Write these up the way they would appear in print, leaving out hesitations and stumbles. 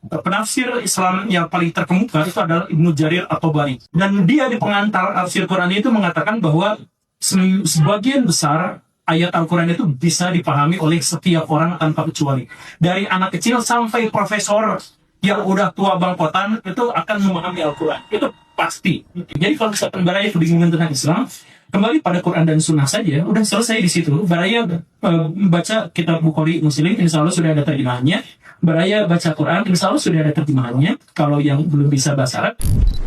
Penafsir Islam yang paling terkemuka itu adalah Ibnu Jarir At-Tabari. Dan dia di pengantar tafsir Quran itu mengatakan bahwa sebagian besar ayat Al-Quran itu bisa dipahami oleh setiap orang tanpa kecuali. Dari anak kecil sampai profesor yang udah tua bangkotan itu akan memahami Al-Quran. Itu pasti. Jadi kalau misalkan baraya kebingungan tentang Islam, kembali pada Quran dan Sunnah saja, udah selesai di situ. Baraya baca kitab Bukhari Muslim, insya Allah sudah ada terjemahannya. Baraya baca Quran, insya Allah sudah ada terjemahannya. Kalau yang belum bisa bahasa Arab,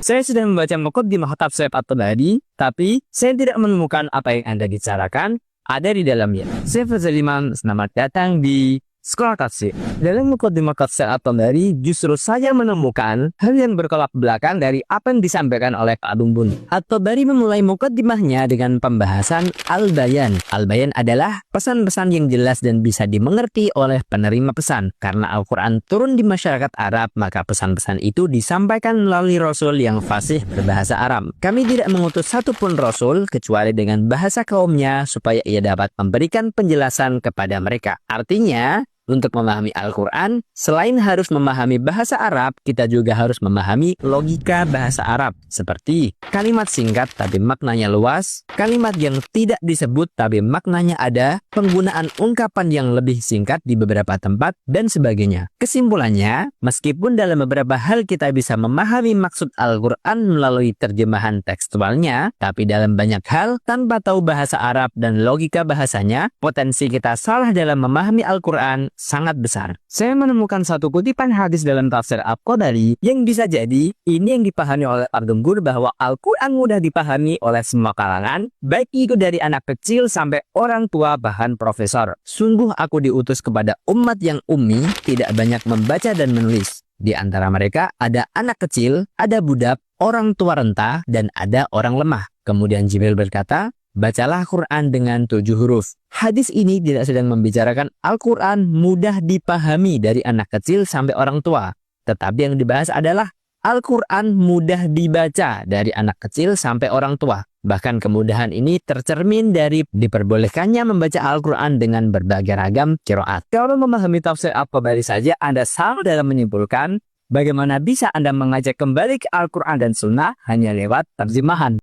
saya sudah membaca Muqaddimah Tafsir At-Tabari, tapi saya tidak menemukan apa yang Anda bicarakan ada di dalamnya. Saya Fazal Iman, selamat datang di Sekolah Tafsir. Dalam Muqaddimah Tafsir At-Tabari, justru saya menemukan hal yang bertolak belakang dari apa yang disampaikan oleh Pak Bun Bun. At-Tabari memulai muqaddimahnya dengan pembahasan Al-Bayan. Al-Bayan adalah pesan-pesan yang jelas dan bisa dimengerti oleh penerima pesan. Karena Al-Quran turun di masyarakat Arab, maka pesan-pesan itu disampaikan melalui Rasul yang fasih berbahasa Arab. Kami tidak mengutus satupun Rasul kecuali dengan bahasa kaumnya supaya ia dapat memberikan penjelasan kepada mereka. Artinya, untuk memahami Al-Quran, selain harus memahami bahasa Arab, kita juga harus memahami logika bahasa Arab. Seperti kalimat singkat tapi maknanya luas, kalimat yang tidak disebut tapi maknanya ada, penggunaan ungkapan yang lebih singkat di beberapa tempat, dan sebagainya. Kesimpulannya, meskipun dalam beberapa hal kita bisa memahami maksud Al-Quran melalui terjemahan tekstualnya, tapi dalam banyak hal, tanpa tahu bahasa Arab dan logika bahasanya, potensi kita salah dalam memahami Al-Quran sangat besar. Saya menemukan satu kutipan hadis dalam tafsir At-Tabari yang bisa jadi ini yang dipahami oleh Ar-Gembur bahwa Al-Quran mudah dipahami oleh semua kalangan, baik itu dari anak kecil sampai orang tua bahkan profesor. Sungguh aku diutus kepada umat yang ummi, tidak banyak membaca dan menulis. Di antara mereka ada anak kecil, ada budak, orang tua renta, dan ada orang lemah. Kemudian Jibril berkata, bacalah Quran dengan 7 huruf. Hadis ini tidak sedang membicarakan Al-Quran mudah dipahami dari anak kecil sampai orang tua. Tetapi yang dibahas adalah Al-Quran mudah dibaca dari anak kecil sampai orang tua. Bahkan kemudahan ini tercermin dari diperbolehkannya membaca Al-Quran dengan berbagai ragam qiraat. Kalau memahami tafsir At-Tabari saja Anda salah dalam menyimpulkan, bagaimana bisa Anda mengajak kembali ke Al-Quran dan Sunnah hanya lewat terjemahan.